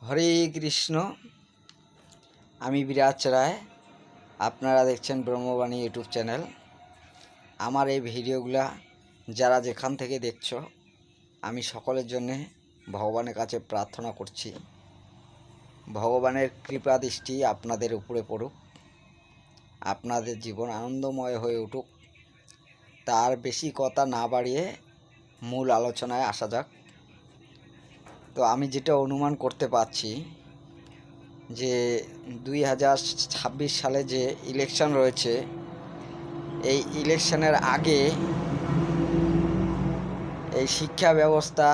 হরে কৃষ্ণ। আমি বিরাজ রায়। আপনারা দেখছেন ব্রহ্মবাণী ইউটিউব চ্যানেল। আমার এই ভিডিওগুলা যারা যেখান থেকে দেখছো, আমি সকলের জন্যে ভগবানের কাছে প্রার্থনা করছি, ভগবানের কৃপা দৃষ্টি আপনাদের উপরে পড়ুক, আপনাদের জীবন আনন্দময় হয়ে উঠুক। তার বেশি কথা না বাড়িয়ে মূল আলোচনায় আসা যাক। তো আমি যেটা অনুমান করতে পারছি যে 2026 সালে যে ইলেকশন রয়েছে, এই ইলেকশনের আগে এই শিক্ষা ব্যবস্থা,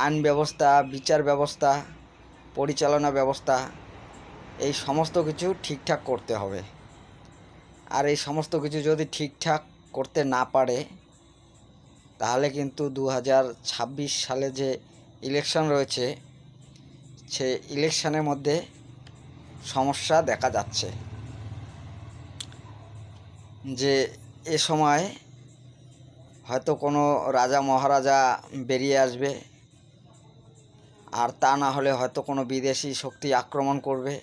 আইন ব্যবস্থা, বিচার ব্যবস্থা, পরিচালনা ব্যবস্থা, এই সমস্ত কিছু ঠিকঠাক করতে হবে। আর এই সমস্ত কিছু যদি ঠিকঠাক করতে না পারে, তাহলে কিন্তু 2026 সালে যে ইলেকশন রয়েছে, সে ইলেকশনের মধ্যে সমস্যা দেখা যাচ্ছে। যে এ সময় হয়তো কোনো রাজা মহারাজা বেরিয়ে আসবে, আর তা না হলে হয়তো কোনো বিদেশি শক্তি আক্রমণ করবে,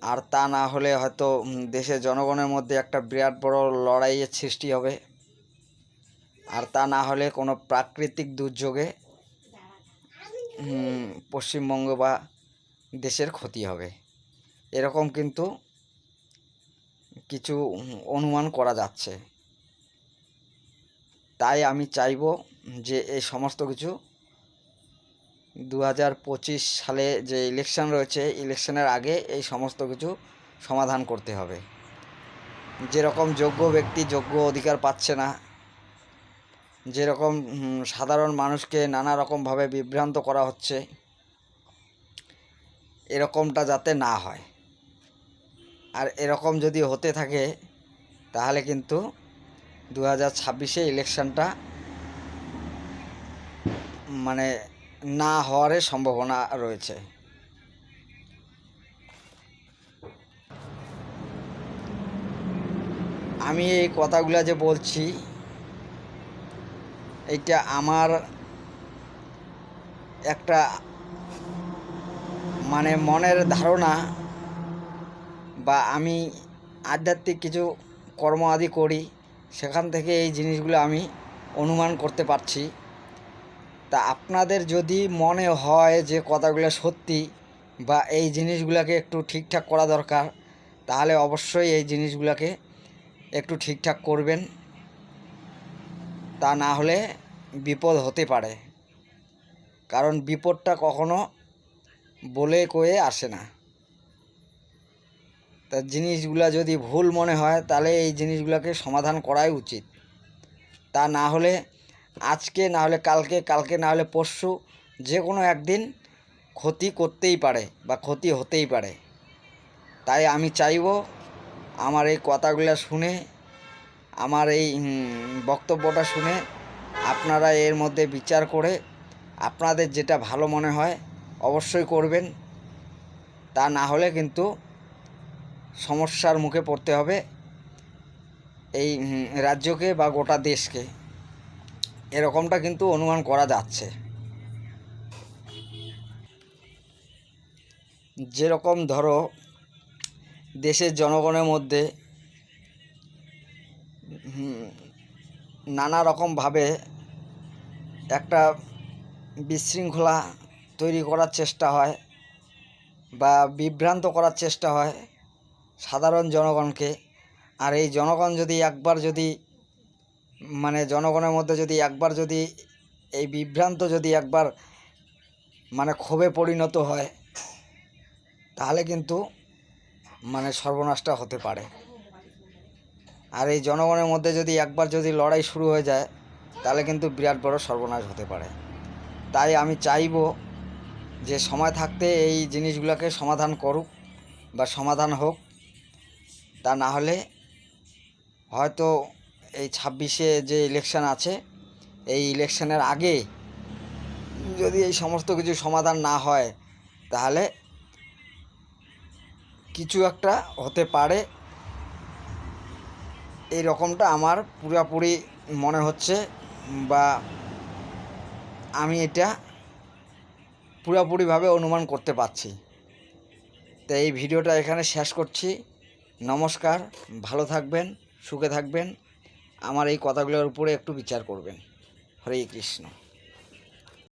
আর তা না হলে হয়তো দেশের জনগণের মধ্যে একটা বিরাট বড় লড়াইয়ের সৃষ্টি হবে, আর তা না হলে কোনো প্রাকৃতিক দুর্যোগে পশ্চিমবঙ্গ বা দেশের ক্ষতি হবে। এরকম কিন্তু কিছু অনুমান করা যাচ্ছে। তাই আমি চাইব যে এই সমস্ত কিছু 2025 সালে যে ইলেকশন রয়েছে, ইলেকশনের আগে এই সমস্ত কিছু সমাধান করতে হবে। যেরকম যোগ্য ব্যক্তি যোগ্য অধিকার পাচ্ছে না, যেরকম সাধারণ মানুষকে নানা রকমভাবে বিভ্রান্ত করা হচ্ছে, এরকমটা যাতে না হয়। আর এরকম যদি হতে থাকে, তাহলে কিন্তু 2026 ইলেকশনটা মানে না হওয়ার সম্ভাবনা রয়েছে। আমি এই কথাগুলো যে বলছি, এইটা আমার একটা মানে মনের ধারণা, বা আমি আধ্যাত্মিক কিছু কর্ম আদি করি, সেখান থেকে এই জিনিসগুলো আমি অনুমান করতে পারছি। তা আপনাদের যদি মনে হয় যে কথাগুলো সত্যি, বা এই জিনিসগুলোকে একটু ঠিকঠাক করা দরকার, তাহলে অবশ্যই এই জিনিসগুলোকে একটু ঠিকঠাক করবেন। তা না হলে বিপদ হতে পারে, কারণ বিপদটা কখনো বলে কয়ে আসে না। তা জিনিসগুলো যদি ভুল মনে হয়, তাহলে এই জিনিসগুলোকে সমাধান করাই উচিত। তা না হলে আজকে না হলে কালকে, কালকে না হলে পরশু, যে কোনো একদিন ক্ষতি করতেই পারে বা ক্ষতি হতেই পারে। তাই আমি চাইব আমার এই কথাগুলো শুনে, আমার এই বক্তব্যটা শুনে আপনারা এর মধ্যে বিচার করে আপনাদের যেটা ভালো মনে হয় অবশ্যই করবেন। তা না হলে কিন্তু সমস্যার মুখে পড়তে হবে এই রাজ্যকে বা গোটা দেশকে। এরকমটা কিন্তু অনুমান করা যাচ্ছে। যেরকম ধরো, দেশের জনগণের মধ্যে নানা রকমভাবে একটা বিশৃঙ্খলা তৈরি করার চেষ্টা হয়, বা বিভ্রান্ত করার চেষ্টা হয় সাধারণ জনগণকে। আর এই জনগণ যদি একবার যদি মানে জনগণের মধ্যে যদি একবার যদি এই বিভ্রান্ত যদি একবার মানে ক্ষোভে পরিণত হয়, তাহলে কিন্তু মানে সর্বনাশটা হতে পারে। আর এই জনগণের মধ্যে যদি একবার যদি লড়াই শুরু হয়ে যায়, তাহলে কিন্তু বিরাট বড় সর্বনাশ হতে পারে। তাই আমি চাইব যে সময় থাকতে এই জিনিসগুলোকে সমাধান করুক বা সমাধান হোক। তা না হলে হয়তো এই 26-এ যে ইলেকশন আছে, এই ইলেকশনের আগে যদি এই সমস্ত কিছু সমাধান না হয়, তাহলে কিছু একটা হতে পারে। এই রকমটা আমার পুরোপুরি মনে হচ্ছে, বা আমি এটা পুরোপুরিভাবে অনুমান করতে পারছি। তো এই ভিডিওটা এখানে শেষ করছি। নমস্কার, ভালো থাকবেন, সুখে থাকবেন। আমার এই কথাগুলোর উপরে একটু বিচার করবেন। হরে কৃষ্ণ।